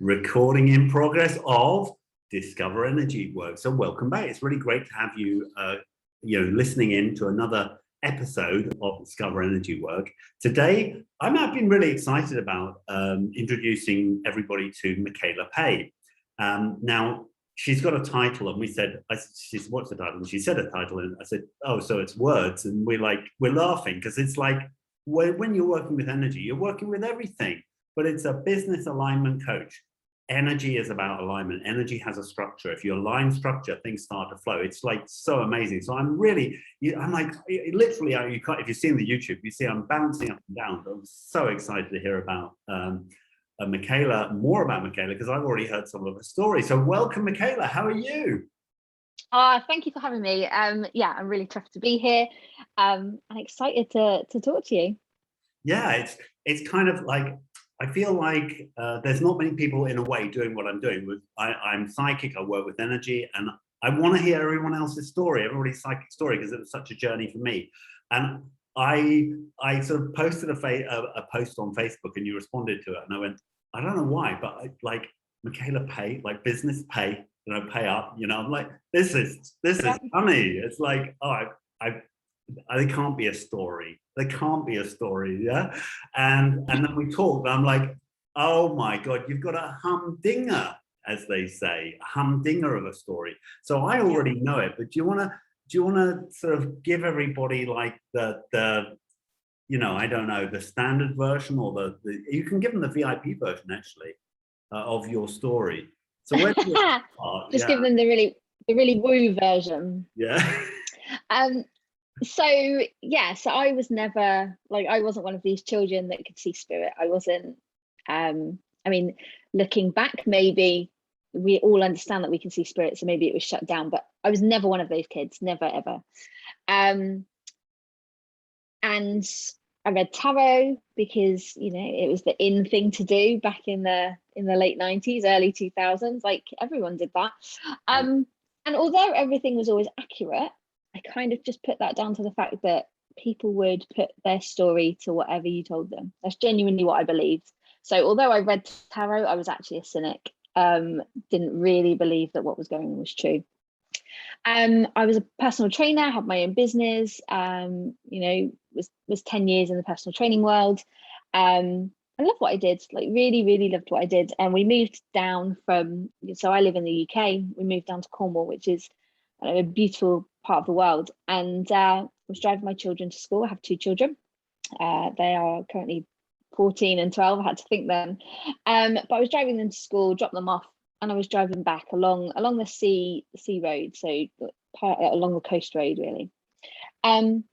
recording in progress of Discover Energy Work. So welcome back. It's really great to have you, listening in to another episode of Discover Energy Work. Today, I've been really excited about introducing everybody to Michaela Pay. Now, she's got a title, and she said, what's the title? And she said a title, and I said, oh, so it's words. And we're laughing because it's like, when you're working with energy, you're working with everything, but it's a business alignment coach. Energy is about alignment. Energy has a structure. If you align structure, things start to flow. It's like so amazing. So I'm like, literally, if you've seen the YouTube, you see I'm bouncing up and down. I'm so excited to hear about more about Michaela, because I've already heard some of her story. So welcome, Michaela. How are you? Thank you for having me. I'm really chuffed to be here. I'm excited to talk to you. Yeah, it's kind of like, I feel like there's not many people in a way doing what I'm doing. I'm psychic, I work with energy, and I want to hear everyone else's story, everybody's psychic story, because it was such a journey for me. And I sort of posted a post on Facebook, and you responded to it, and I went, I don't know why, but like Michaela Pay, like business pay, pay up, I'm like, this is funny. It's like, there can't be a story. There can't be a story, yeah? And then we talked, and I'm like, oh my God, you've got a humdinger, as they say, a humdinger of a story. So I already know it, but do you want to sort of give everybody like the I don't know, the standard version, or the you can give them the VIP version actually of your story. So where do you start? Give them the really woo version. Yeah. So I was never I wasn't one of these children that could see spirit. I wasn't. Looking back, maybe we all understand that we can see spirit, so maybe it was shut down. But I was never one of those kids, never ever. And I read tarot because it was the in thing to do back in the late 90s, early 2000s. Like everyone did that. And although everything was always accurate, I kind of just put that down to the fact that people would put their story to whatever you told them. That's genuinely what I believed. So although I read tarot, I was actually a cynic. Didn't really believe that what was going on was true. I was a personal trainer, had my own business, was 10 years in the personal training world. I loved what I did, really, really loved what I did. And we moved down so I live in the UK, we moved down to Cornwall, which is a beautiful part of the world. And I was driving my children to school. I have 2 children. They are currently 14 and 12. I had to think then. But I was driving them to school, dropped them off, and I was driving back along the sea road, so along the coast road, really. Kind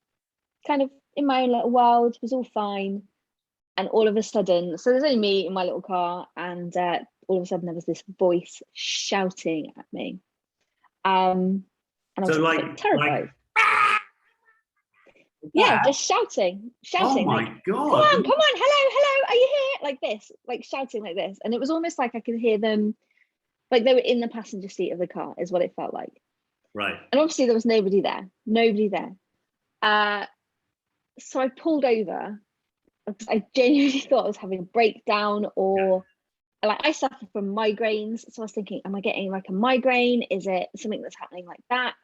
of in my own little world, was all fine. And all of a sudden, so there's only me in my little car, and all of a sudden there was this voice shouting at me. And I was terrified. Just shouting. Oh my God. Come on, hello, are you here? Like this, shouting like this. And it was almost like I could hear them, like they were in the passenger seat of the car, is what it felt like. Right. And obviously there was nobody there. So I pulled over. I genuinely thought I was having a breakdown, or I suffer from migraines. So I was thinking, am I getting like a migraine? Is it something that's happening like that?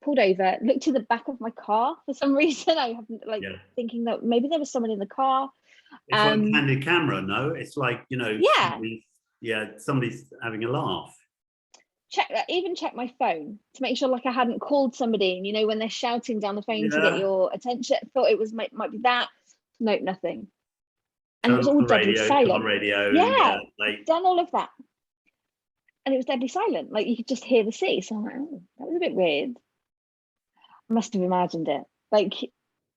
Pulled over, looked to the back of my car for some reason. I haven't thinking that maybe there was someone in the car. It's like candid camera, no? It's like, somebody's having a laugh. Check my phone to make sure I hadn't called somebody, and when they're shouting down the phone to get your attention, thought it was might be that. Nope, nothing. And it was all deadly silent. Radio, done all of that. And it was deadly silent. You could just hear the sea. So I'm like, oh, that was a bit weird. I must have imagined it.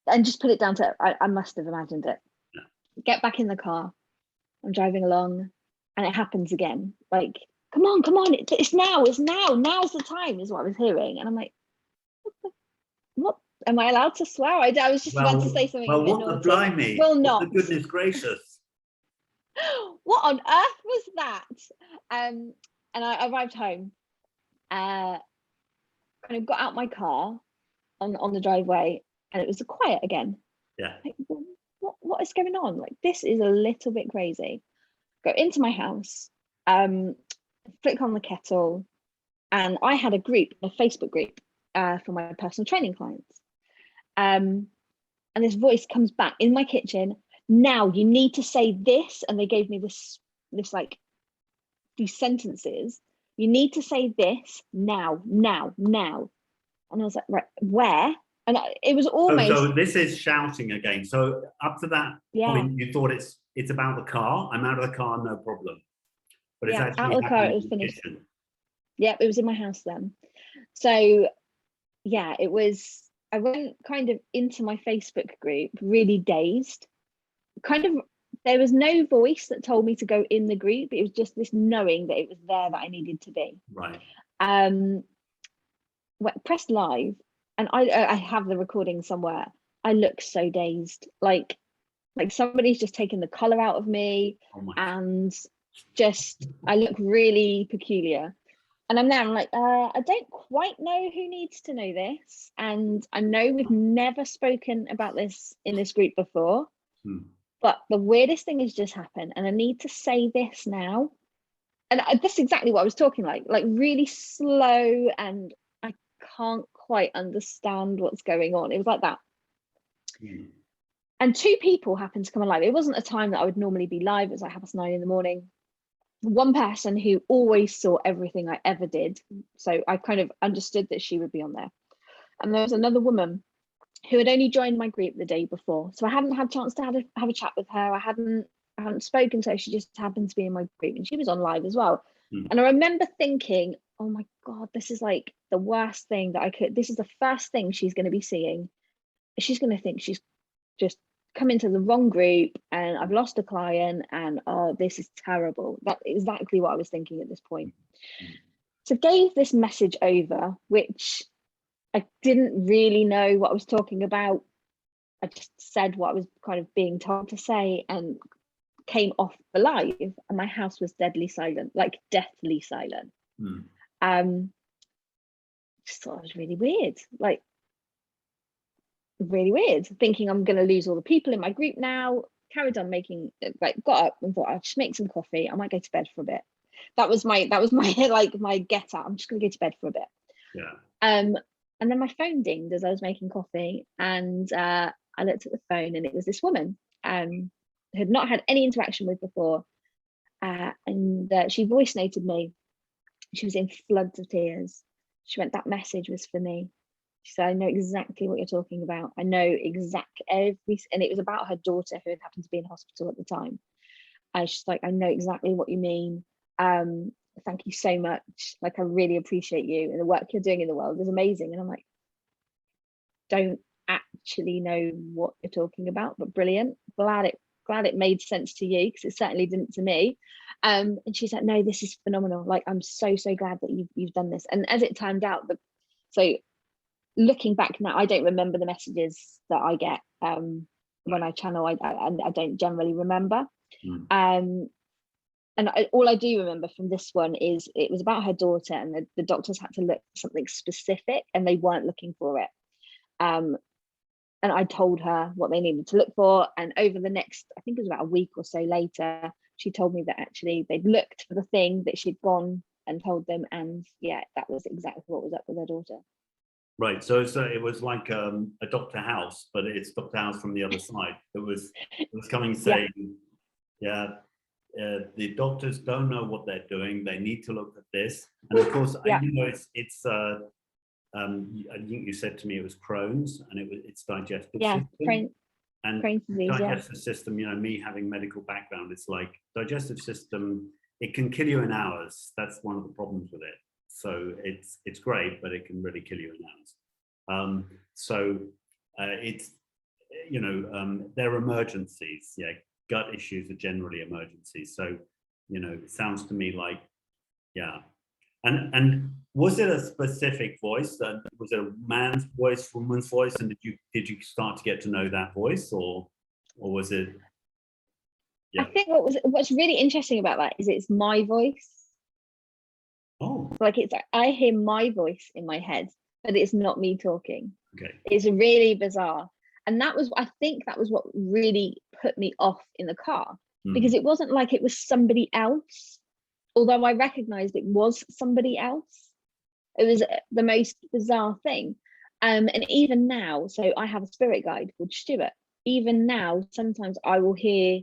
And just put it down to, I must have imagined it. Yeah. Get back in the car. I'm driving along, and it happens again. Come on, it's now's the time, is what I was hearing. And I'm like, what? Am I allowed to swear? I was just about to say something. Well, what the blimey? Well, not. The goodness gracious. What on earth was that? And I arrived home, kind of got out my car on the driveway, and it was quiet again. Yeah. What is going on? This is a little bit crazy. go into my house, click on the kettle, and I had a Facebook group for my personal training clients. And this voice comes back in my kitchen. Now you need to say this, and they gave me this like these sentences. You need to say this now. And I was like, right, where? And it was almost. So this is shouting again. So up to that point, you thought it's about the car. I'm out of the car, no problem. But it's actually out of the car. It was finished. Yeah, it was in my house then. So yeah, it was. I went kind of into my Facebook group really dazed. Kind of, there was no voice that told me to go in the group. It was just this knowing that it was there that I needed to be. Right. Pressed live, and I have the recording somewhere. I look so dazed, like somebody's just taken the color out of me, and just I look really peculiar. And I'm like, I don't quite know who needs to know this. And I know we've never spoken about this in this group before, but the weirdest thing has just happened. And I need to say this now. And that's exactly what I was talking like really slow. And I can't quite understand what's going on. It was like that. And 2 people happened to come alive. It wasn't a time that I would normally be live. It was like 9:30 in the morning. One person who always saw everything I ever did, so I kind of understood that she would be on there. And there was another woman who had only joined my group the day before, so I hadn't had a chance to have a chat with her. I hadn't spoken to her. She just happened to be in my group, and she was on live as well. And I remember thinking, oh my god, this is like the worst thing that I could. This is the first thing she's going to be seeing. She's going to think she's just come into the wrong group and I've lost a client, and oh, this is terrible. That's exactly what I was thinking at this point. So gave this message over, which I didn't really know what I was talking about. I just said what I was kind of being told to say, and came off the live, and my house was deadly silent, like deathly silent. Just thought it was really weird, like really weird, thinking I'm going to lose all the people in my group now. Carried on making, got up and thought I'll just make some coffee. I might go to bed for a bit. That was my like my get up. I'm just going to go to bed for a bit. And then my phone dinged as I was making coffee, and I looked at the phone, and it was this woman had not had any interaction with before, and she voice noted me. She was in floods of tears. She went, that message was for me. She said, I know exactly what you're talking about. I know and it was about her daughter who had happened to be in hospital at the time. And she's like, I know exactly what you mean. Thank you so much. Like, I really appreciate you, and the work you're doing in the world is amazing. And I'm like, don't actually know what you're talking about, but brilliant. Glad it made sense to you, because it certainly didn't to me. And she's like, no, this is phenomenal. Like, I'm so glad that you've done this. And as it turned out, so looking back now, I don't remember the messages that I get when I channel. I don't generally remember. And all I do remember from this one is it was about her daughter, and the doctors had to look for something specific, and they weren't looking for it. And I told her what they needed to look for. And over the next, I think it was about a week or so later, she told me that actually they'd looked for the thing that she'd gone and told them. And yeah, that was exactly what was up with her daughter. Right. So it was like a Dr. House, but it's Dr. House from the other side. It was coming saying, the doctors don't know what they're doing. They need to look at this. And of course, I know it's I think you said to me it was Crohn's, and it's digestive system. Crohn's disease, digestive system, me having medical background, it's like digestive system, it can kill you in hours. That's one of the problems with it. So it's great, but it can really kill you in hours. It's, they're emergencies. Yeah, gut issues are generally emergencies. So, it sounds to me like, yeah. And was it a specific voice? Was it a man's voice, woman's voice? And did you start to get to know that voice, or was it? Yeah. I think what's really interesting about that is it's my voice. Oh. Like I hear my voice in my head, but it's not me talking. Okay. It's really bizarre. And I think that was what really put me off in the car, because it wasn't like it was somebody else, although I recognized it was somebody else. It was the most bizarre thing. And even now, so I have a spirit guide called Stuart. Even now, sometimes I will hear,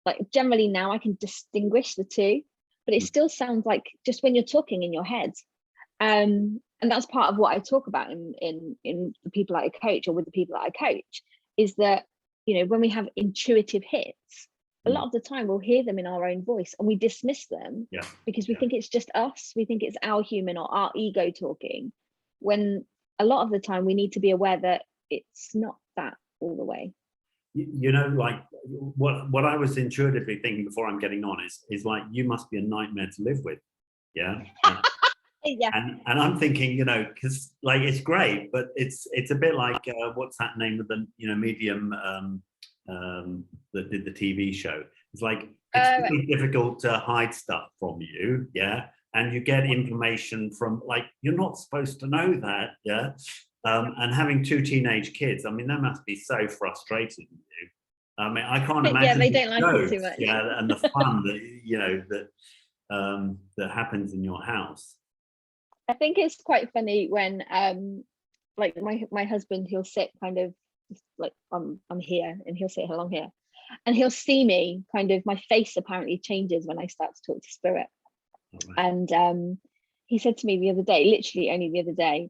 like, generally now I can distinguish the two, but it still sounds like just when you're talking in your head. And that's part of what I talk about in the people that I coach, or with the people that I coach, is that, you know, when we have intuitive hits, a lot of the time we'll hear them in our own voice and we dismiss them because we think it's just us. We think it's our human or our ego talking, when a lot of the time we need to be aware that it's not that all the way. You know, like what I was intuitively thinking before I'm getting on is like, you must be a nightmare to live with. Yeah. Yeah. And I'm thinking, you know, because like it's great, but it's a bit like what's that name of the, you know, medium that did the TV show. It's like, it's really difficult to hide stuff from you. Yeah. And you get information from, like, you're not supposed to know that. Yeah. And having 2 teenage kids, I mean, that must be so frustrating for you. I mean, I can't imagine. Yeah, they don't like it too much. Yeah, and the fun that, you know, that happens in your house. I think it's quite funny when like my husband, he'll sit kind of like I'm here, and he'll sit along here, and he'll see me kind of, my face apparently changes when I start to talk to spirit. And he said to me the other day, literally only the other day,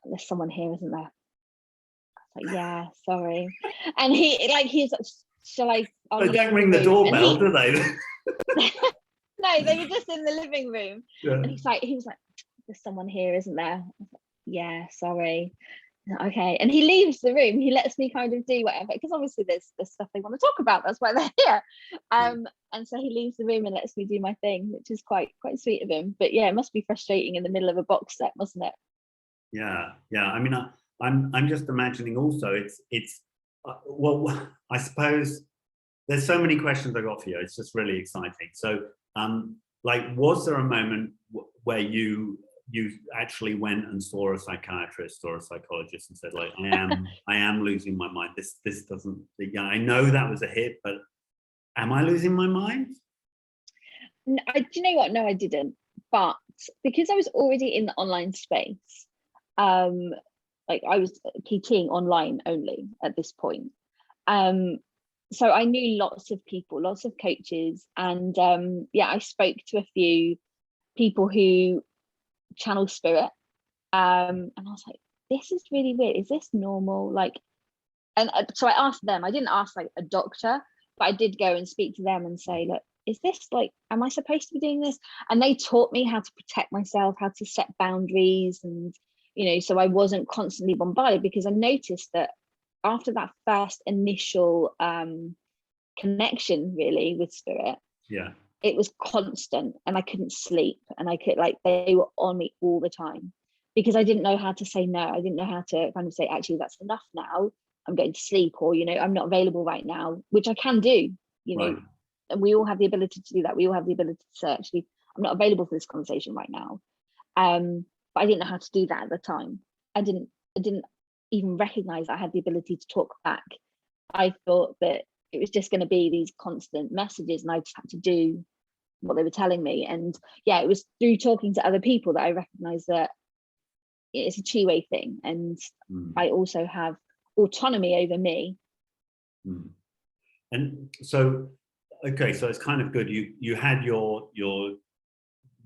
there's someone here, isn't there? I was like, yeah, sorry. And he's like, shall I? They don't ring the doorbell, do they? No, they were just in the living room. Yeah. And he was like, there's someone here, isn't there? I was like, yeah, sorry. Okay. And he leaves the room. He lets me kind of do whatever, because obviously there's stuff they want to talk about. That's why they're here. And so he leaves the room and lets me do my thing, which is quite sweet of him. But yeah, it must be frustrating in the middle of a box set, mustn't it? Yeah. I mean, I'm just imagining also. It's well, I suppose there's so many questions I got for you. It's just really exciting. So, like, was there a moment where you actually went and saw a psychiatrist or a psychologist and said, like, I am losing my mind. This doesn't, yeah, I know that was a hit, but am I losing my mind? No, do you know what? No, I didn't. But because I was already in the online space, like I was PTing online only at this point. So I knew lots of people, lots of coaches, and yeah, I spoke to a few people who channel spirit, and I was like, this is really weird. Is this normal? Like, and so I asked them. I didn't ask like a doctor, but I did go and speak to them and say, look, is this like, am I supposed to be doing this? And they taught me how to protect myself, how to set boundaries, and you know, so I wasn't constantly bombarded, because I noticed that after that first initial connection really with spirit, yeah, it was constant, and I couldn't sleep, and I could, like, they were on me all the time, because I didn't know how to say no. I didn't know how to kind of say, actually, that's enough now, I'm going to sleep, or, you know, I'm not available right now, which I can do, you know, and we all have the ability to do that. We all have the ability to say, actually, I'm not available for this conversation right now. But I didn't know how to do that at the time. I didn't even recognize I had the ability to talk back. I thought that it was just going to be these constant messages, and I just had to do what they were telling me. And yeah, it was through talking to other people that I recognized that it's a two-way thing, and I also have autonomy over me. And so, okay, so it's kind of good. You had your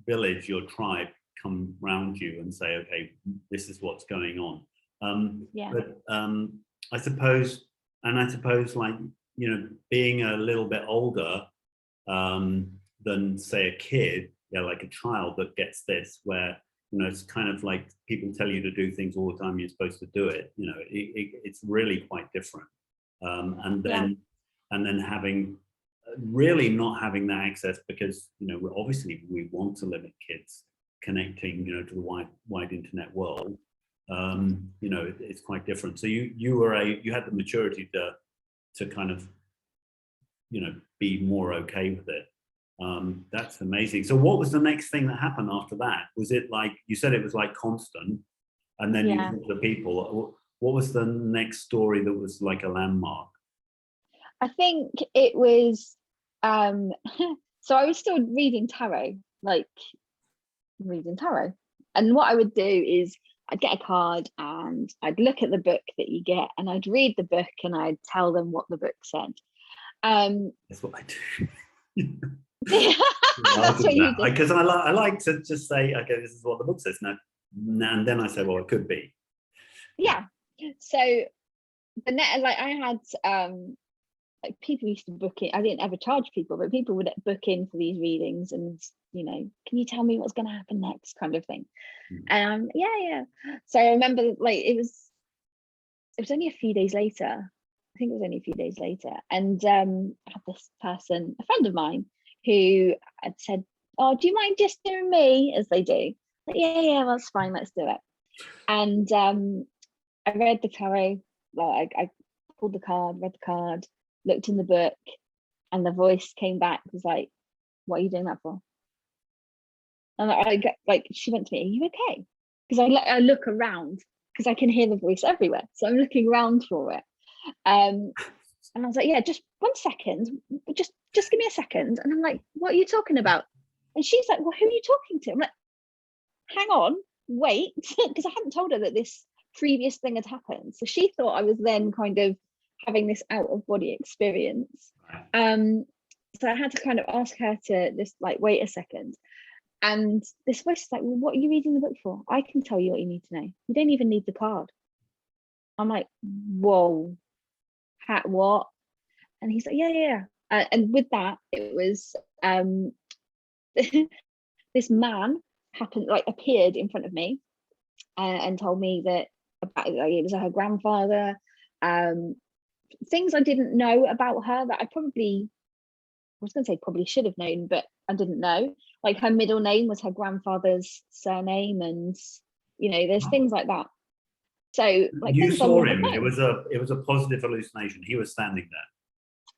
village, your tribe, come round you and say, okay, this is what's going on. Yeah. But I suppose, like, you know, being a little bit older than, say, a kid, yeah, like a child that gets this, where, you know, it's kind of like people tell you to do things all the time, you're supposed to do it, you know, it's really quite different. And then having really not having that access, because, you know, obviously we want to limit kids connecting, you know, to the wide internet world. You know, it's quite different. So you had the maturity to kind of, you know, be more okay with it. That's amazing. So what was the next thing that happened after that? Was it like, you said it was like constant, and then you talked to people. What was the next story that was like a landmark? I think it was Um, so I was still reading tarot, and what I would do is I'd get a card and I'd look at the book that you get, and I'd read the book and I'd tell them what the book said. That's what I do. That's what you do. Because I like to just say, okay, this is what the book says. No, and then I say, well, it could be. Yeah. So the net, like I had like people used to book in. I didn't ever charge people, but people would book in for these readings and, you know, can you tell me what's going to happen next, kind of thing. Yeah. So I remember, like, it was only a few days later. I think it was only a few days later, and I had this person, a friend of mine, who had said, "Oh, do you mind just doing me?" As they do. Like, yeah, that's fine. Let's do it. And I read the tarot. Well, I pulled the card, read the card, looked in the book, and the voice came back, was like, "What are you doing that for?" And she went to me, "Are you okay?" Because I look around because I can hear the voice everywhere, so I'm looking around for it. And I was like, "Yeah, just 1 second, just give me a second." And I'm like, "What are you talking about?" And she's like, "Well, who are you talking to?" I'm like, "Hang on, wait," because I hadn't told her that this previous thing had happened. So she thought I was then kind of having this out of body experience. So I had to kind of ask her to just like wait a second. And this voice is like, "Well, what are you reading the book for? I can tell you what you need to know. You don't even need the card." I'm like, "Whoa, what?" And he's like, yeah. And with that, it was this man appeared in front of me and told me that it was her grandfather, things I didn't know about her that I was going to say probably should have known, but I didn't know. Like her middle name was her grandfather's surname, and you know, there's things like that. So like you things I saw wouldn't him. have known. It was a positive hallucination. He was standing there.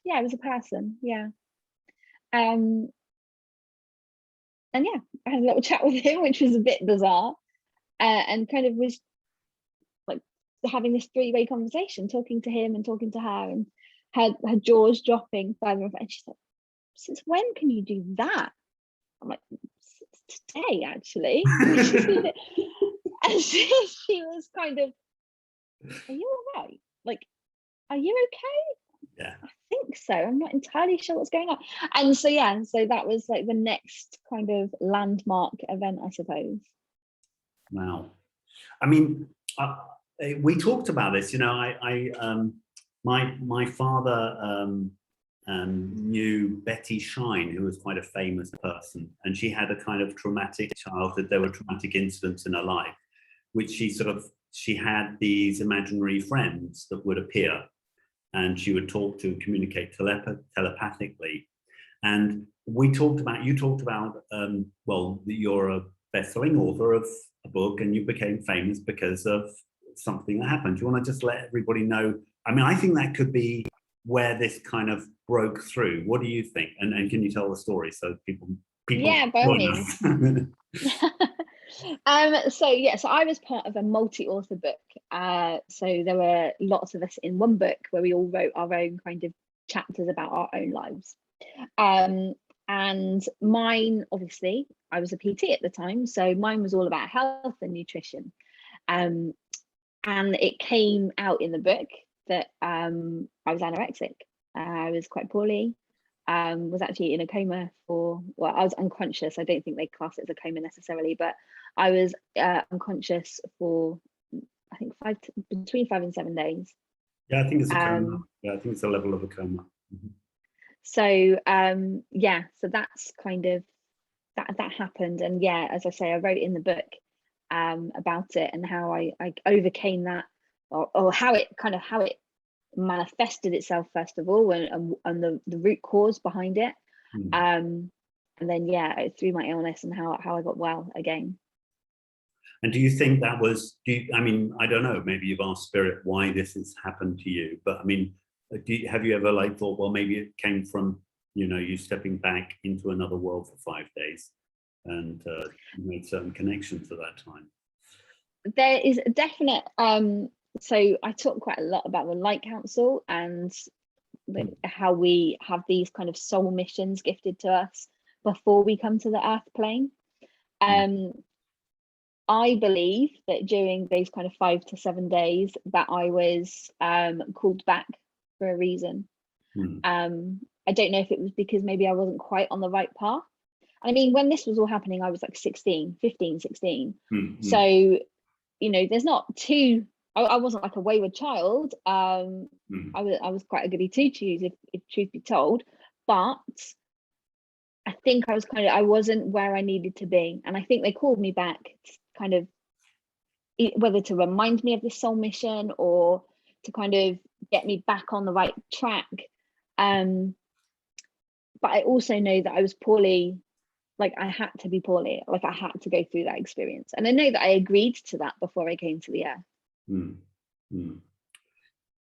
Yeah, it was a person. Yeah. And yeah, I had a little chat with him, which was a bit bizarre, and kind of was like having this three-way conversation, talking to him and talking to her, and her jaws dropping further. And she's like, "Since when can you do that?" I'm like, "Since today, actually." And she was kind of, "Are you all right? Like, are you okay?" Yeah. "I think so. I'm not entirely sure what's going on." And so yeah, so that was like the next kind of landmark event, I suppose. Wow. I mean, we talked about this. You know, my father knew Betty Shine, who was quite a famous person, and she had a kind of traumatic childhood. There were traumatic incidents in her life, which she had these imaginary friends that would appear, and she would talk to and communicate telepathically. And you talked about, well, you're a best-selling author of a book and you became famous because of something that happened. Do you want to just let everybody know? I mean, I think that could be where this kind of broke through. What do you think? And can you tell the story so people Yeah, by all means. So I was part of a multi-author book. So there were lots of us in one book where we all wrote our own kind of chapters about our own lives. And mine, obviously, I was a PT at the time, so mine was all about health and nutrition. And it came out in the book that I was anorexic. I was quite poorly. Was actually in a coma I was unconscious. I don't think they class it as a coma necessarily, but I was unconscious for, I think, between 5 and 7 days. Yeah, I think it's a coma. Yeah, I think it's a level of a coma. Mm-hmm. So yeah, so that's kind of that happened. And yeah, as I say, I wrote in the book about it and how I overcame that, or how it manifested itself first of all, and the root cause behind it. And then yeah, through my illness and how I got well again. And do you think that was, I mean, I don't know, maybe you've asked Spirit why this has happened to you, but I mean, have you ever like thought, well, maybe it came from, you know, you stepping back into another world for 5 days and you made certain connections at that time? There is a definite, so I talk quite a lot about the Light Council, and how we have these kind of soul missions gifted to us before we come to the earth plane. I believe that during those kind of 5 to 7 days that I was called back for a reason. I don't know if it was because maybe I wasn't quite on the right path. I mean, when this was all happening, I was like 15, 16. So, you know, there's not too, I wasn't like a wayward child. I was quite a goody two-shoes, if truth be told. But I think I wasn't where I needed to be. And I think they called me back to kind of, whether to remind me of this soul mission or to kind of get me back on the right track. But I also know that I was poorly, like I had to be poorly, like I had to go through that experience. And I know that I agreed to that before I came to the earth.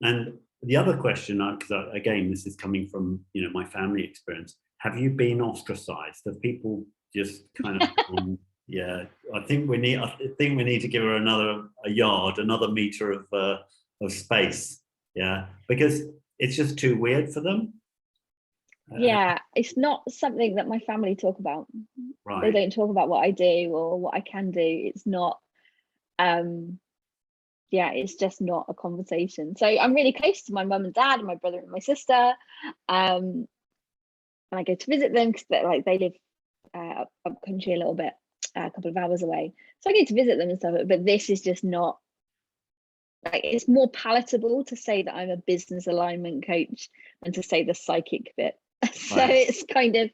And the other question, because again, this is coming from, you know, my family experience. Have you been ostracized? Have people just kind of yeah, I think we need to give her another meter of space. Yeah, because it's just too weird for them. Yeah, it's not something that my family talk about. Right. They don't talk about what I do or what I can do. It's not, yeah, it's just not a conversation. So I'm really close to my mum and dad and my brother and my sister. And I go to visit them because they live up country a little bit, a couple of hours away. So I go to visit them and stuff, but this is just not, like, it's more palatable to say that I'm a business alignment coach than to say the psychic bit. So right. It's kind of,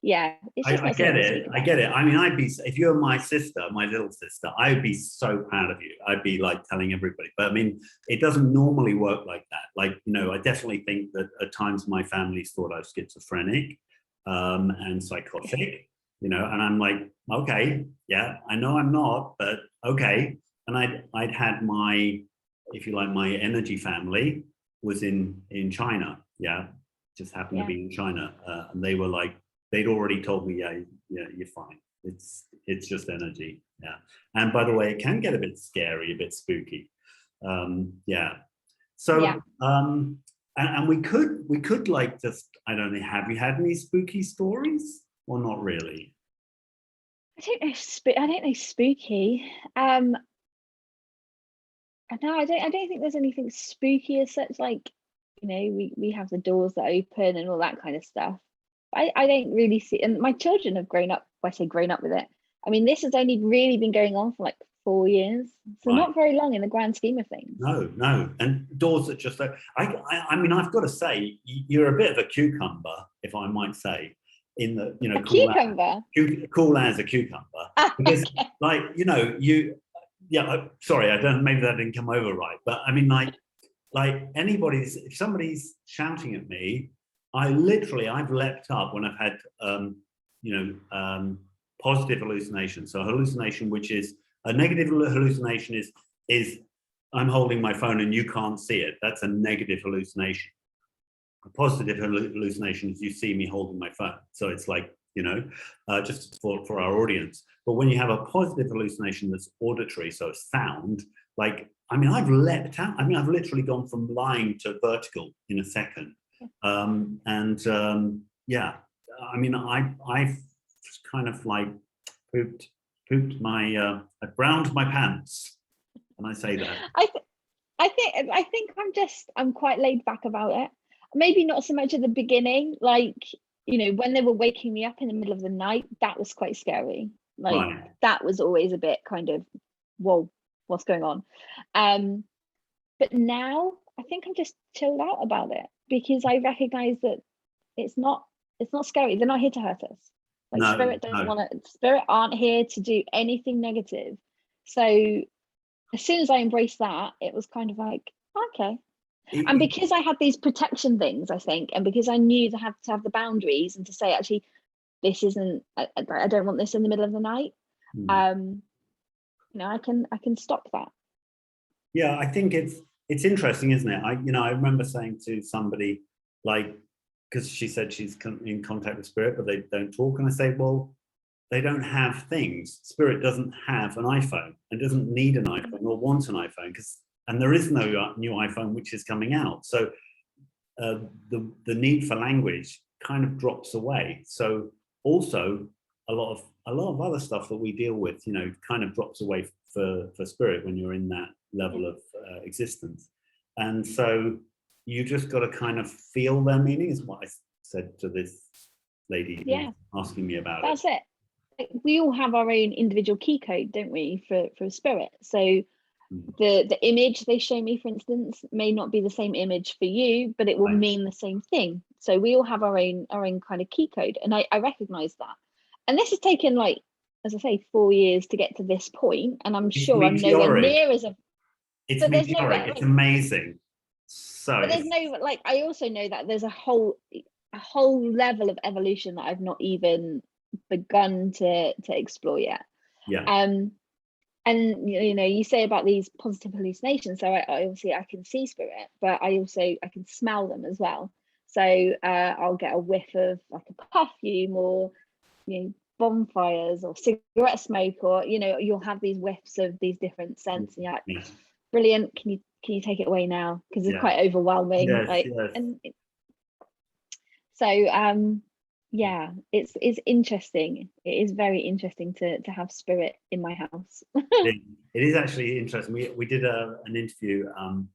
yeah. It's just I get it. I get it. I mean, if you were my sister, my little sister, I'd be so proud of you. I'd be like telling everybody. But I mean, it doesn't normally work like that. Like, you know, I definitely think that at times my family's thought I was schizophrenic and psychotic, you know, and I'm like, okay, yeah, I know I'm not, but okay. And I'd had my, if you like, my energy family was in China, yeah, just happened to be in China, and they were like, they'd already told me, yeah, you're fine. It's just energy, yeah. And by the way, it can get a bit scary, a bit spooky, yeah. So, yeah. And we could like just, I don't know, have you had any spooky stories or not really? I don't know spooky. No, I don't think there's anything spooky as such. Like, you know, we have the doors that open and all that kind of stuff. I don't really see, and my children have grown up. I say grown up with it. I mean, this has only really been going on for like 4 years, so right. Not very long in the grand scheme of things. No, and doors that just I mean, I've got to say, you're a bit of a cucumber, if I might say, in the, you know, cool as a cucumber, because okay. Like, you know, sorry, I don't, maybe that didn't come over right, but I mean, like if somebody's shouting at me, I've leapt up when I've had positive hallucination. So hallucination, which is a negative hallucination, is I'm holding my phone and you can't see it. That's a negative hallucination. A positive hallucination is you see me holding my phone. So it's like, you know, just for our audience. But when you have a positive hallucination that's auditory, so sound, like, I mean, I've leapt out. I mean, I've literally gone from line to vertical in a second. Yeah, I mean, I've kind of like pooped my, I browned my pants, and I say that. I think I'm quite laid back about it. Maybe not so much at the beginning, like, you know, when they were waking me up in the middle of the night, that was quite scary. Like, right. That was always a bit kind of, whoa, what's going on? But now I think I'm just chilled out about it, because I recognize that it's not scary. They're not here to hurt us. Like, spirit aren't here to do anything negative. So as soon as I embraced that, it was kind of like, okay. And because I had these protection things, I think, and because I knew to have the boundaries and to say, actually, this isn't, I don't want this in the middle of the night. You know, I can stop that. Yeah, I think it's interesting, isn't it? I remember saying to somebody, like, because she said she's in contact with spirit, but they don't talk, and I say, well, they don't have things. Spirit doesn't have an iPhone and doesn't need an iPhone or want an iPhone, and there is no new iPhone which is coming out. So the need for language kind of drops away. So also a lot of other stuff that we deal with, you know, kind of drops away for spirit when you're in that level of existence. And so you just got to kind of feel their meaning, is what I said to this lady asking me about That's it. We all have our own individual key code, don't we, for spirit? So the image they show me, for instance, may not be the same image for you, but it will mean the same thing. So we all have our own kind of key code, and I recognize that. And this has taken, like, as I say, 4 years to get to this point, and I'm sure I'm nowhere near as a. It's meteoric. It's amazing. So, but there's no, like, I also know that there's a whole level of evolution that I've not even begun to explore yet. Yeah. And you know, you say about these positive hallucinations. So I obviously I can see spirit, but I can smell them as well. So I'll get a whiff of like a perfume, or, you know, bonfires or cigarette smoke, or, you know, you'll have these whiffs of these different scents, and you're like, brilliant. Can you take it away now? Because it's quite overwhelming. And so yeah, it's interesting. It is very interesting to have spirit in my house. It is actually interesting. We did an interview. I've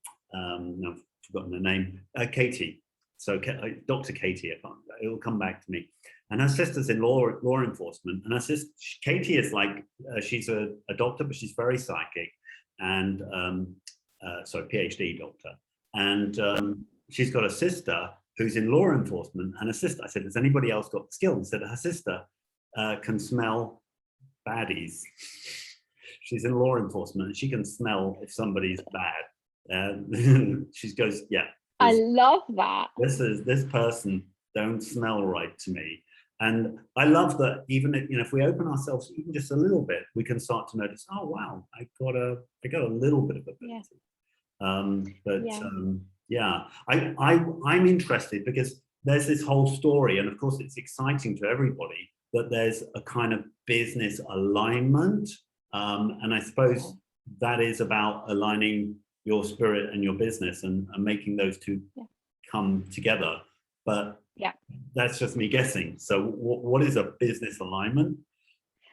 forgotten the name. Katie. So Dr. Katie, it will come back to me. And her sister's in law enforcement. And her sister, Katie, is like she's a doctor, but she's very psychic, and PhD doctor. And she's got a sister who's in law enforcement, and her sister, I said, has anybody else got the skill? And said her sister can smell baddies. She's in law enforcement, and she can smell if somebody's bad. She goes, yeah. I love that. This person don't smell right to me. And I love that even if, you know, if we open ourselves even just a little bit, we can start to notice, oh wow, I got a little bit of ability. I'm interested because there's this whole story, and of course it's exciting to everybody that there's a kind of business alignment, and I suppose that is about aligning your spirit and your business and making those two come together. But that's just me guessing. So what is a business alignment?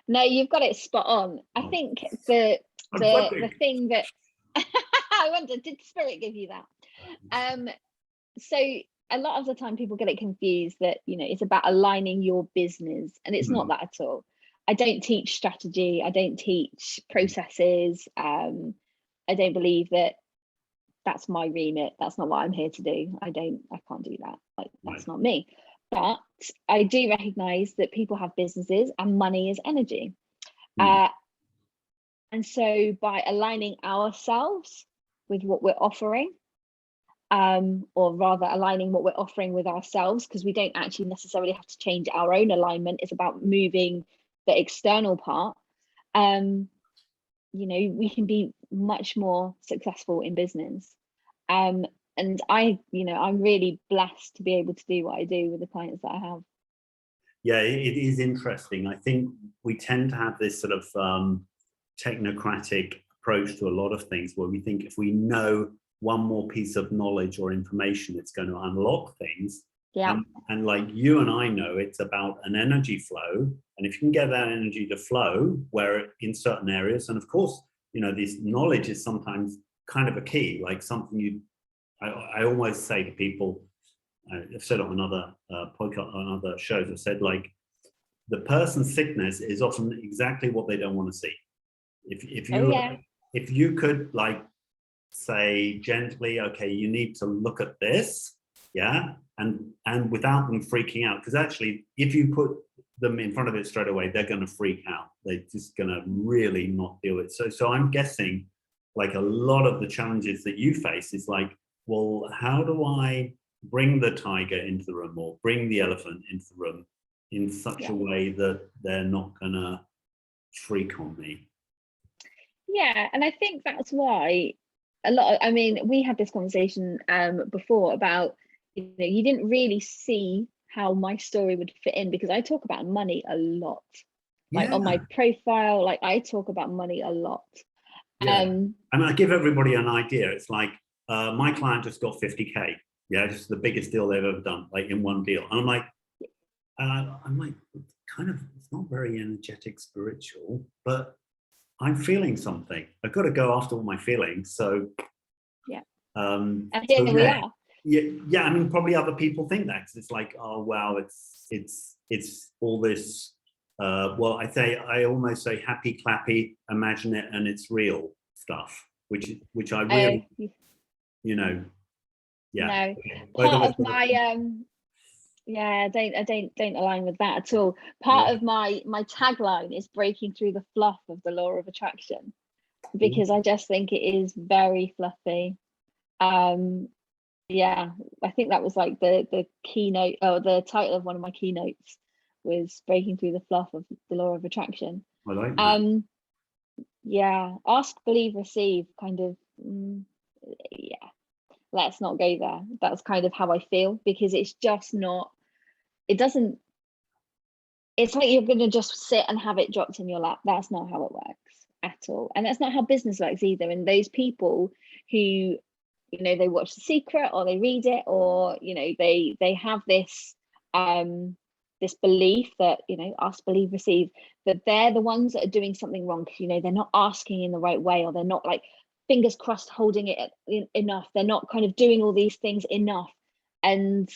No, you've got it spot on. I think the thing that I wonder, did spirit give you that? So a lot of the time people get it confused that, you know, it's about aligning your business, and it's not that at all. I don't teach strategy. I don't teach processes. I don't believe that that's my remit. That's not what I'm here to do. I can't do that. Like, that's not me. But I do recognize that people have businesses, and money is energy. And so by aligning ourselves with what we're offering, or rather aligning what we're offering with ourselves, because we don't actually necessarily have to change our own alignment. It's about moving the external part. You know, we can be much more successful in business. And I'm really blessed to be able to do what I do with the clients that I have. Yeah, it is interesting. I think we tend to have this sort of technocratic approach to a lot of things, where we think if we know one more piece of knowledge or information, it's going to unlock things. Yeah. And like you and I know, it's about an energy flow. And if you can get that energy to flow where in certain areas, and of course, you know, this knowledge is sometimes kind of a key, like something I always say to people, I've said it on other podcasts, on other shows, I've said, like, the person's sickness is often exactly what they don't want to see. If you could, like, say gently, okay, you need to look at this, and without them freaking out, because actually if you put them in front of it straight away, they're going to freak out. They're just going to really not do it. So I'm guessing, like, a lot of the challenges that you face is like, well, how do I bring the tiger into the room, or bring the elephant into the room in such a way that they're not going to freak on me? Yeah, and I think that's why we had this conversation before about, you know, you didn't really see how my story would fit in, because I talk about money a lot. Like on my profile, like I talk about money a lot. And I give everybody an idea. It's like, my client just got 50K. Yeah, just the biggest deal they've ever done, like in one deal. And I'm like, kind of, it's not very energetic, spiritual, but I'm feeling something. I've got to go after all my feelings. So yeah, and here we are. Yeah. I mean, probably other people think that, 'cause it's like, oh wow, it's all this. Well, I almost say happy clappy, imagine it and it's real stuff, which I really, you know, yeah. No, part of my yeah, I don't align with that at all. Part of my tagline is breaking through the fluff of the law of attraction, because I just think it is very fluffy. Yeah, I think that was like the keynote, or the title of one of my keynotes was breaking through the fluff of the law of attraction. I like that. Yeah, ask, believe, receive, kind of. Yeah, let's not go there. That's kind of how I feel, because it's just not, it doesn't, it's like you're going to just sit and have it dropped in your lap. That's not how it works at all. And that's not how business works either. And those people who, you know, they watch The Secret, or they read it, or, you know, they have this this belief that, you know, ask, believe, receive, that they're the ones that are doing something wrong, because, you know, they're not asking in the right way, or they're not, like, fingers crossed, holding it enough. They're not kind of doing all these things enough. And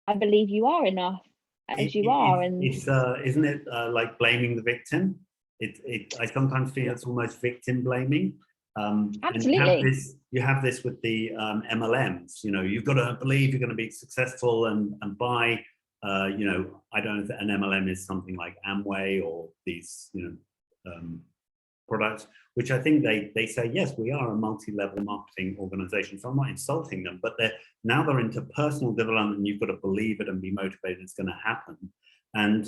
I believe you are enough as you are. And it's isn't it like blaming the victim? I sometimes feel it's almost victim blaming. absolutely. And you have this with the MLMs. You know, you've got to believe you're going to be successful and buy. You know, I don't know if an MLM is something like Amway or these, you know, products, which I think they say, yes, we are a multi-level marketing organization. So I'm not insulting them, but they're into personal development, and you've got to believe it and be motivated it's going to happen. And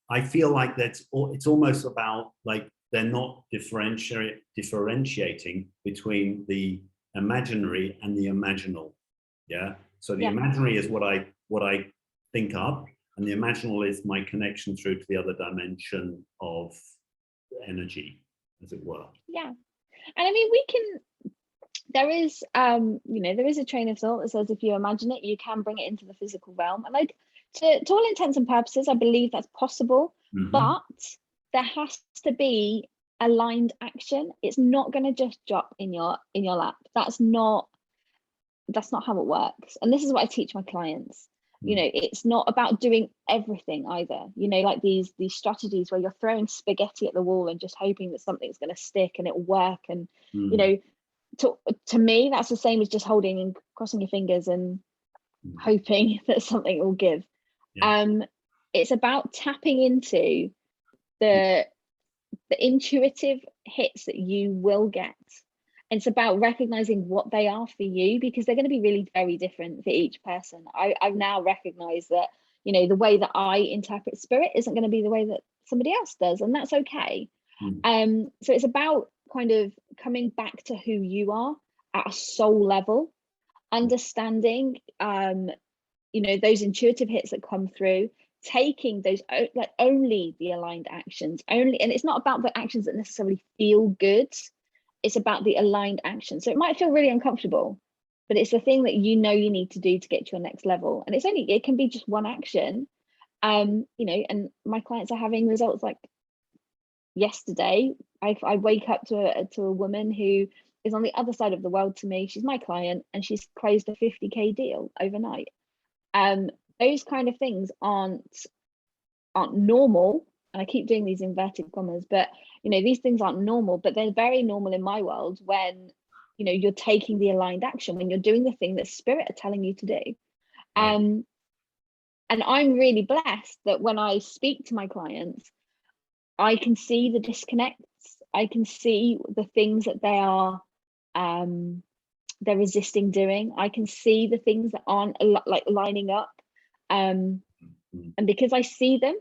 I feel like it's almost about, like, they're not differentiating between the imaginary and the imaginal. Yeah. So the imaginary is what I think up, and the imaginal is my connection through to the other dimension of energy, as it were. Yeah. And I mean, there is you know, there is a train of thought that says if you imagine it, you can bring it into the physical realm. And, like, to all intents and purposes, I believe that's possible. But there has to be aligned action. It's not going to just drop in your lap. That's not how it works. And this is what I teach my clients. You know, it's not about doing everything either. You know, like these strategies where you're throwing spaghetti at the wall and just hoping that something's going to stick and it'll work. And you know, to me, that's the same as just holding and crossing your fingers and hoping that something will give. It's about tapping into the intuitive hits that you will get. And it's about recognizing what they are for you, because they're going to be really very different for each person. I've now recognized that, you know, the way that I interpret spirit isn't going to be the way that somebody else does, and that's okay. So it's about kind of coming back to who you are at a soul level, understanding you know, those intuitive hits that come through, taking those, like, only the aligned actions, only. And it's not about the actions that necessarily feel good, it's about the aligned action. So it might feel really uncomfortable, but it's the thing that you know you need to do to get to your next level. And it can be just one action. You know, and my clients are having results. Like yesterday, I wake up to a woman who is on the other side of the world to me. She's my client, and she's closed a 50k deal overnight. Those kind of things aren't normal. And I keep doing these inverted commas, but, you know, these things aren't normal, but they're very normal in my world when, you know, you're taking the aligned action, when you're doing the thing that spirit are telling you to do. And I'm really blessed that when I speak to my clients, I can see the disconnects. I can see the things that they're resisting doing. I can see the things that aren't like lining up. And because I see them,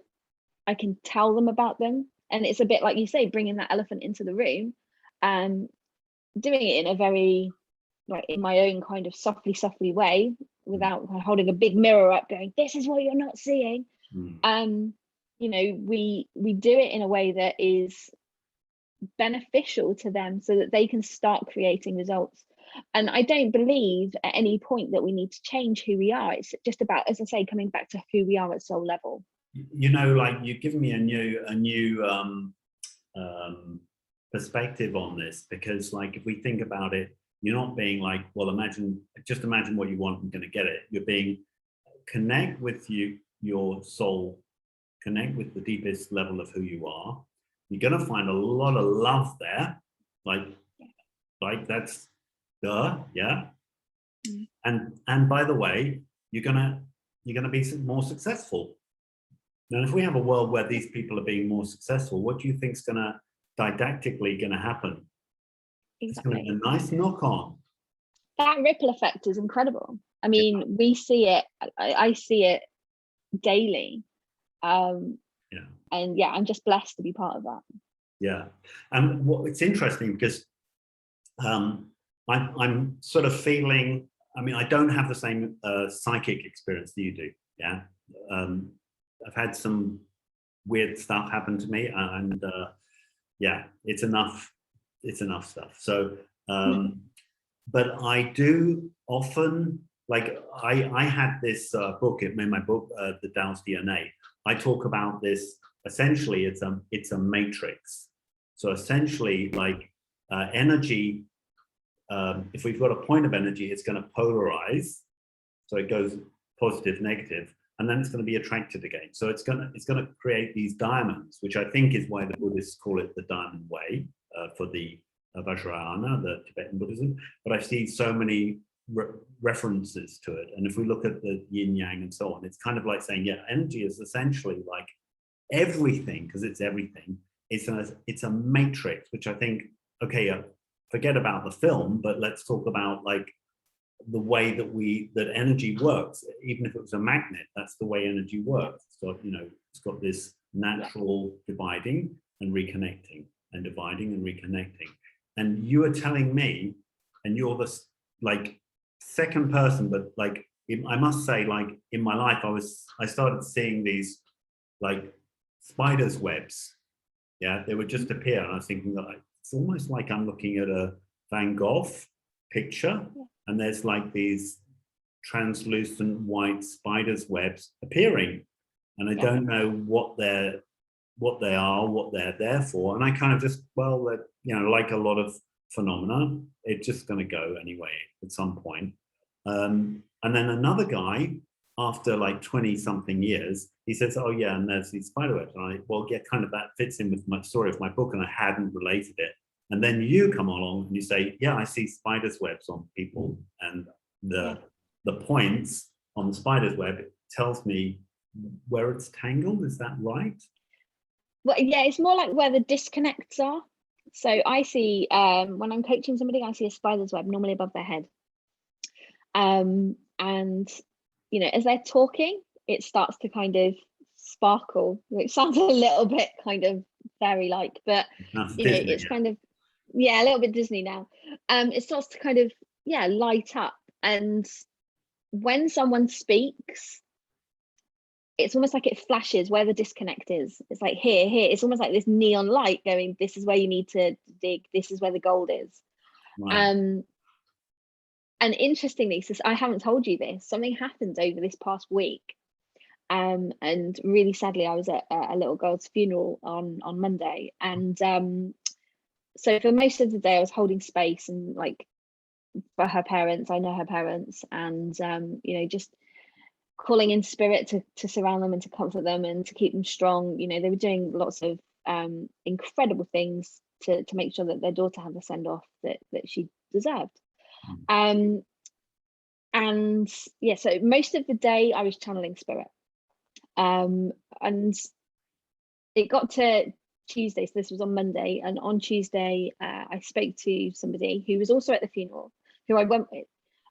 I can tell them about them. And it's a bit like you say, bringing that elephant into the room and doing it in a very, like, in my own kind of softly way, without holding a big mirror up going, this is what you're not seeing. You know, we do it in a way that is beneficial to them so that they can start creating results. And I don't believe at any point that we need to change who we are. It's just about, as I say, coming back to who we are at soul level. You know, like you've given me a new perspective on this, because like if we think about it, you're not being like, well, just imagine what you want and going to get it. You're being, connect with your soul, connect with the deepest level of who you are. You're going to find a lot of love there, like that's yeah. And by the way, you're gonna be more successful. And if we have a world where these people are being more successful, what do you think is gonna didactically gonna happen? Exactly. It's gonna be a nice knock on. That ripple effect is incredible. I mean, we see it, I see it daily. And yeah, I'm just blessed to be part of that. Yeah. And it's interesting because I'm sort of feeling, I mean, I don't have the same psychic experience that you do. Yeah. I've had some weird stuff happen to me, and yeah, it's enough stuff. So but I do often, like I had this book in my book, The Tao's DNA. I talk about this, essentially it's a matrix. So essentially, like energy, if we've got a point of energy, it's going to polarize, so it goes positive, negative, and then it's going to be attracted again. So it's going to create these diamonds, which I think is why the Buddhists call it the diamond way, for the Vajrayana, the Tibetan Buddhism. But I've seen so many references to it, and if we look at the yin yang and so on, it's kind of like saying, yeah, energy is essentially like everything, because it's everything. It's a matrix, which I think, okay, forget about the film, but let's talk about like the way that energy works. Even if it was a magnet, that's the way energy works. So, you know, it's got this natural dividing and reconnecting, and dividing and reconnecting. And you are telling me, and you're the like second person, but like I must say, like in my life, I started seeing these like spiders' webs. Yeah, they would just appear, and I was thinking that it's almost like I'm looking at a Van Gogh picture, and there's like these translucent white spiders' webs appearing, and I don't know what they are, what they're there for, and I kind of just, well, you know, like a lot of phenomena, it's just going to go anyway at some point. And then another guy, after like 20 something years, he says, oh yeah, and there's these spider webs. And I, well, yeah, kind of that fits in with my story of my book, and I hadn't related it. And then you come along and you say, yeah, I see spiders' webs on people, and the points on the spider's web, it tells me where it's tangled. Is that right? Well, yeah, it's more like where the disconnects are. So I see, when I'm coaching somebody, I see a spider's web normally above their head. And, you know, as they're talking, it starts to kind of sparkle, which sounds a little bit kind of fairy-like, but you know, Disney, it's kind of, yeah, a little bit Disney now. It starts to kind of, yeah, light up. And when someone speaks, it's almost like it flashes where the disconnect is. It's like here. It's almost like this neon light going, this is where you need to dig. This is where the gold is. Right. And interestingly, so I haven't told you this, something happened over this past week. And really sadly, I was at a little girl's funeral on Monday. And so for most of the day, I was holding space and like for her parents, I know her parents, and you know, just calling in spirit to surround them and to comfort them and to keep them strong. You know, they were doing lots of incredible things to make sure that their daughter had the send off that she deserved. And yeah, so most of the day I was channeling spirit. And it got to Tuesday, so this was on Monday, and on Tuesday I spoke to somebody who was also at the funeral, who I went with,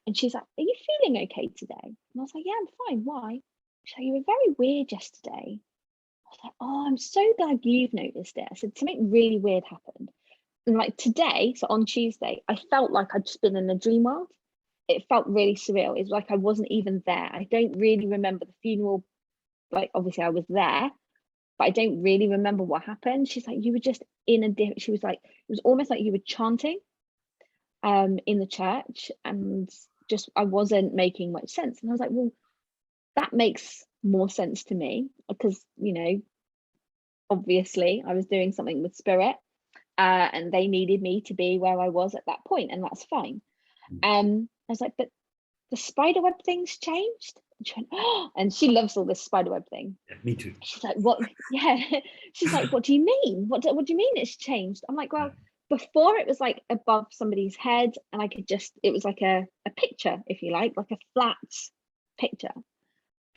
and she's like, are you feeling okay today? And I was like, yeah, I'm fine. Why? She's like, you were very weird yesterday. I was like, oh, I'm so glad you've noticed it. I said, something really weird happened. And like today, so on Tuesday, I felt like I'd just been in a dream world. It felt really surreal. It was like I wasn't even there. I don't really remember the funeral. Like, obviously I was there, but I don't really remember what happened. She's like, you were just in a different, she was like, it was almost like you were chanting. in the church, and just I wasn't making much sense. And I was like, well, that makes more sense to me, because, you know, obviously I was doing something with spirit, and they needed me to be where I was at that point, and that's fine. I was like, but the spiderweb thing's changed. And she went, oh, and she loves all this spiderweb thing. Yeah, me too. She's like, what? Yeah. She's like, what do you mean? What do you mean it's changed? I'm like, well, before it was like above somebody's head, and I could just, it was like a picture, if you like a flat picture.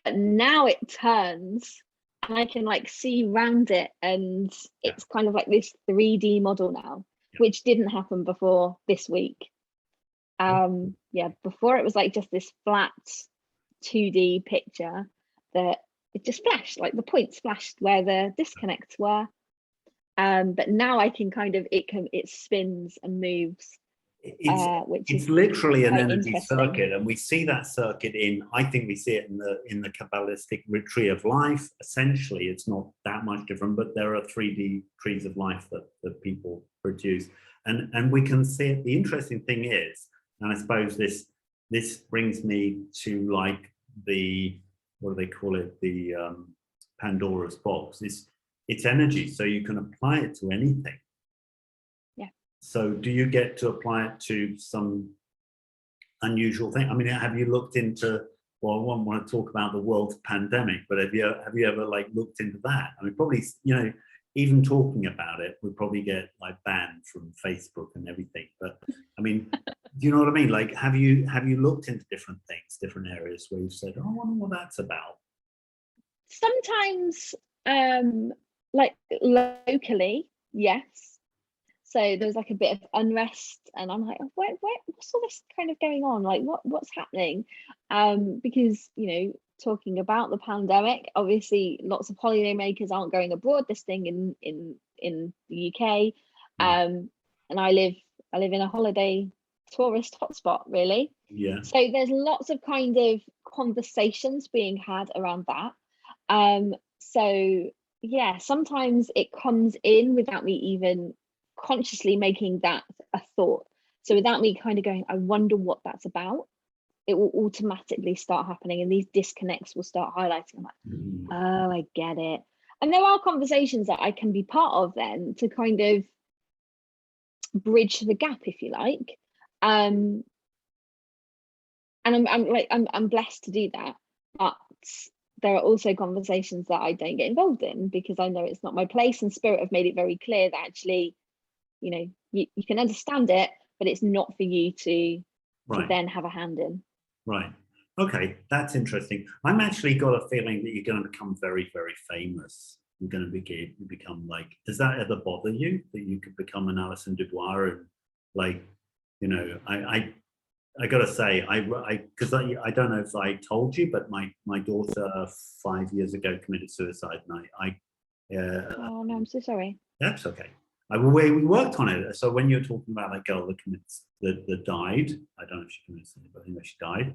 But now it turns, and I can like see round it, and it's kind of like this 3D model now, which didn't happen before this week. Yeah, before it was like just this flat 2D picture that it just flashed, like the points flashed where the disconnects were. But now I can kind of, it spins and moves, which it's is literally an quite energy interesting. circuit, and we see that circuit I think we see it in the Kabbalistic tree of life. Essentially, it's not that much different, but there are 3D trees of life that people produce, and we can see it. The interesting thing is, and I suppose this brings me to like the, what do they call it, the Pandora's box. It's energy, so you can apply it to anything. Yeah. So do you get to apply it to some unusual thing? I mean, have you looked into, well, I won't want to talk about the world pandemic, but have you ever like looked into that? I mean, probably, you know, even talking about it would probably get like banned from Facebook and everything. But I mean, do you know what I mean? Like, have you looked into different things, different areas where you've said, oh, I wonder what that's about? Sometimes, like locally, yes. So there was like a bit of unrest, and I'm like, what's all this kind of going on? Like, what's happening? Because, you know, talking about the pandemic, obviously lots of holiday makers aren't going abroad this thing in the UK. And I live in a holiday tourist hotspot, really. Yeah. So there's lots of kind of conversations being had around that. So yeah, sometimes it comes in without me even consciously making that a thought. So without me kind of going, I wonder what that's about, it will automatically start happening, and these disconnects will start highlighting. I'm like, oh, I get it. And there are conversations that I can be part of then to kind of bridge the gap, if you like. And I'm blessed to do that, but there are also conversations that I don't get involved in because I know it's not my place, and Spirit have made it very clear that actually, you know, you can understand it, but it's not for you to then have a hand in. Right. Okay, that's interesting. I'm actually got a feeling that you're going to become very, very famous. You're going to become like, does that ever bother you that you could become an Alison Dubois? And like, you know, I got to say, because I don't know if I told you, but my daughter 5 years ago committed suicide, and oh no, I'm so sorry. That's okay. We worked on it. So when you're talking about that girl that died, I don't know if she committed suicide, but anyway, she died.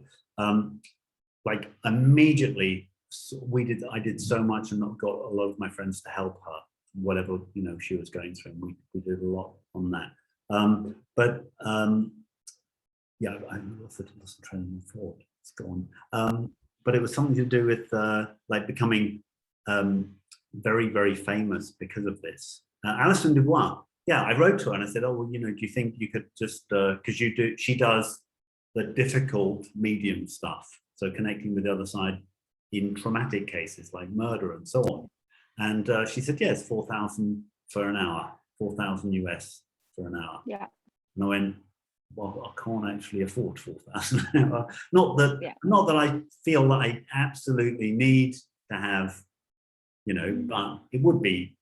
Like immediately, I did so much and got a lot of my friends to help her, whatever, you know, she was going through. And we did a lot on that. Yeah, I lost train of thought. It's gone. But it was something to do with like becoming very, very famous because of this. Alison Dubois, yeah, I wrote to her and I said, oh, well, you know, do you think you could just, because she does the difficult medium stuff, so connecting with the other side in traumatic cases like murder and so on. And she said, yes, 4,000 for an hour, 4,000 US for an hour. Yeah. And I went, well, I can't actually afford 4,000 an hour. Not that I feel that I absolutely need to have, you know, but it would be,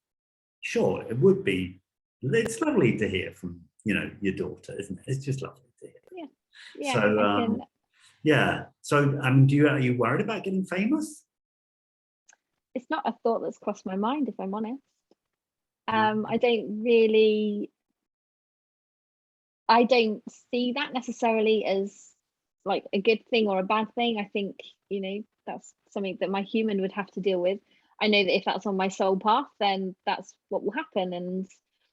sure, it would be, it's lovely to hear from, you know, your daughter, isn't it? It's just lovely to hear. Yeah. Yeah. So, yeah. So, are you worried about getting famous? It's not a thought that's crossed my mind, if I'm honest. I don't see that necessarily as like a good thing or a bad thing. I think, you know, that's something that my human would have to deal with. I know that if that's on my soul path, then that's what will happen. And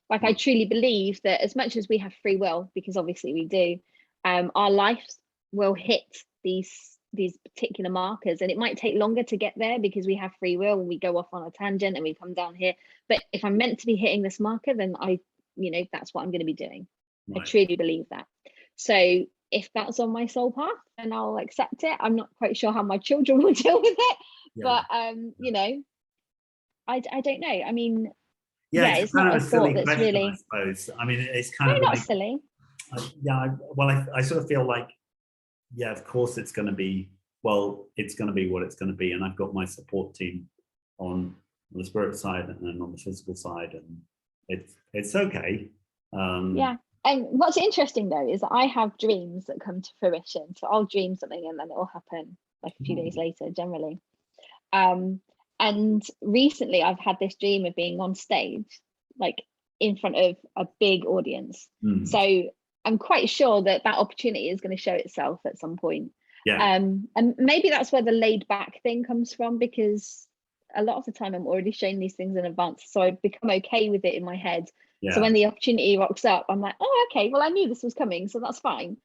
Like, I truly believe that as much as we have free will, because obviously we do, our lives will hit these particular markers, and it might take longer to get there because we have free will and we go off on a tangent and we come down here. But if I'm meant to be hitting this marker, then that's what I'm going to be doing. Right. I truly believe that. So if that's on my soul path, then I'll accept it. I'm not quite sure how my children will deal with it, but I don't know. I mean, it's not a thought that's question, really. I suppose. I mean, it's kind of not silly. I sort of feel like, of course it's going to be. Well, it's going to be what it's going to be, and I've got my support team on the spirit side and on the physical side, and it's okay. And what's interesting though is that I have dreams that come to fruition. So I'll dream something and then it will happen like a few days later, generally. And recently I've had this dream of being on stage, like in front of a big audience. So I'm quite sure that opportunity is going to show itself at some point. And maybe that's where the laid back thing comes from, because a lot of the time I'm already showing these things in advance. So I've become okay with it in my head. So when the opportunity rocks up, I'm like, oh, okay, well, I knew this was coming, so that's fine.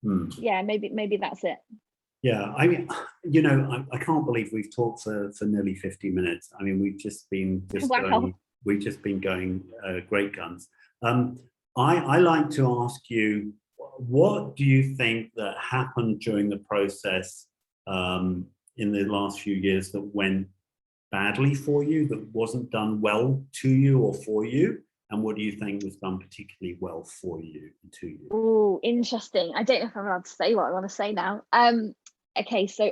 Maybe that's it. I mean, I can't believe we've talked for nearly 50 minutes. I mean, we've just been going great guns. I like to ask you, what do you think that happened during the process in the last few years that went badly for you, that wasn't done well to you or for you? And what do you think was done particularly well for you and to you? Oh, interesting. I don't know if I'm allowed to say what I want to say now. Okay, so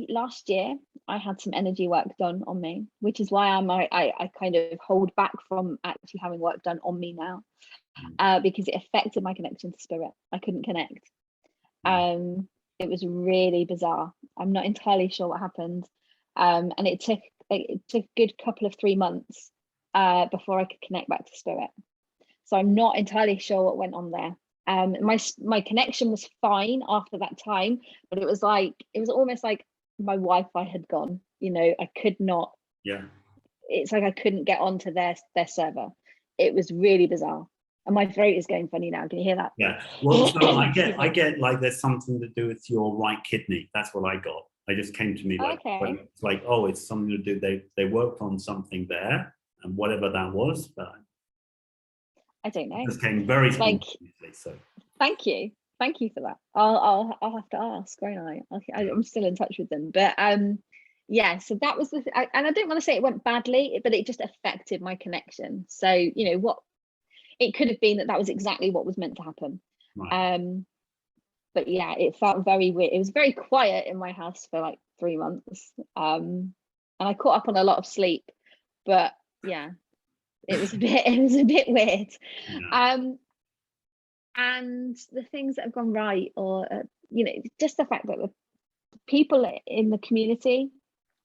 last year I had some energy work done on me, which is why I kind of hold back from actually having work done on me now, because it affected my connection to spirit. I couldn't connect. It was really bizarre. I'm not entirely sure what happened, and it took a good couple of 3 months before I could connect back to spirit. So I'm not entirely sure what went on there. My connection was fine after that time, but it was almost like my Wi-Fi had gone. I could not. It's like I couldn't get onto their server. It was really bizarre, and my throat is going funny now. Can you hear that? Well, so I get like there's something to do with your right kidney. That's what I got. It just came to me like, it's like, oh, it's something to do. They worked on something there, and whatever that was, but I don't know. It just came very spontaneously. So thank you for that. I'll have to ask, won't I? I'm still in touch with them, but so that was and I don't want to say it went badly, but it just affected my connection. So what it could have been that was exactly what was meant to happen. Right. But it felt very weird. It was very quiet in my house for like 3 months, and I caught up on a lot of sleep, but it was a bit weird. And the things that have gone right, or just the fact that the people in the community,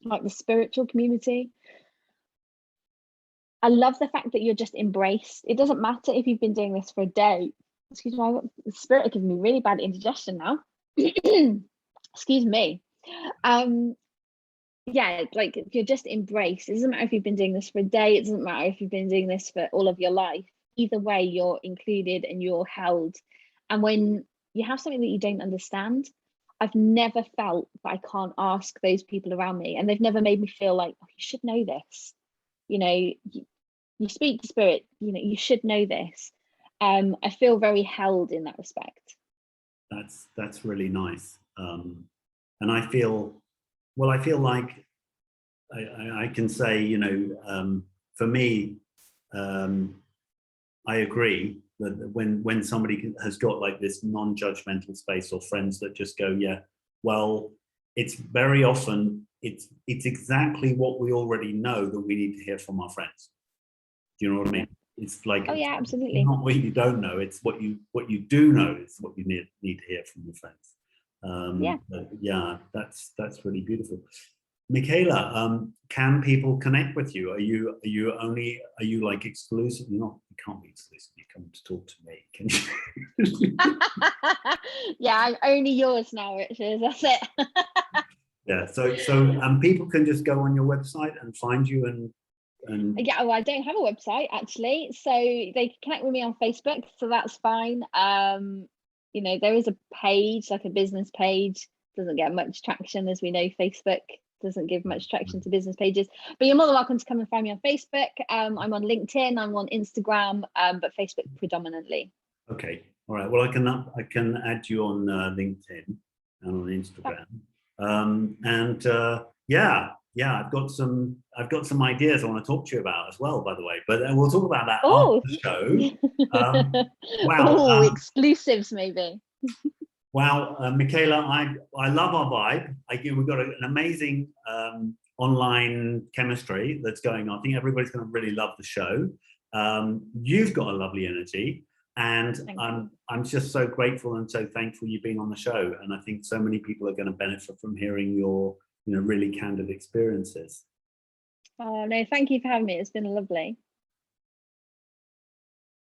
like the spiritual community, I love the fact that you're just embraced. It doesn't matter if you've been doing this for a day. Excuse me, the spirit are giving me really bad indigestion now. Excuse me. Like you're just embraced. It doesn't matter if you've been doing this for a day. It doesn't matter if you've been doing this for all of your life. Either way, you're included and you're held. And when you have something that you don't understand, I've never felt that I can't ask those people around me, and they've never made me feel like, oh, you should know this. You speak to spirit, you should know this. I feel very held in that respect. That's really nice. And I feel like I can say, for me, I agree that when somebody has got like this non-judgmental space, or friends that just go, it's very often it's exactly what we already know that we need to hear from our friends. Do you know what I mean? It's like, absolutely. Not what you don't know, it's what you do know is what you need to hear from your friends. That's really beautiful. Michaela, can people connect with you? Are you like exclusive? You can't be exclusive. You come to talk to me. Can you? I'm only yours now, Richard. That's it. So people can just go on your website and find you and Yeah, well, I don't have a website actually, so they can connect with me on Facebook, so that's fine. You know, there is a page, like a business page, doesn't get much traction, as we know. Facebook doesn't give much traction to business pages, but you're more than welcome to come and find me on Facebook. I'm on LinkedIn, I'm on Instagram, but Facebook predominantly. Okay, all right. Well, I can add you on LinkedIn and on Instagram, yeah, I've got some ideas I want to talk to you about as well, by the way. But we'll talk about that after the show. Wow, exclusives maybe. Wow, Michaela, I love our vibe. We've got an amazing online chemistry that's going on. I think everybody's going to really love the show. You've got a lovely energy, and I'm just so grateful and so thankful you've been on the show. And I think so many people are going to benefit from hearing your, really candid experiences. Oh no, thank you for having me. It's been lovely.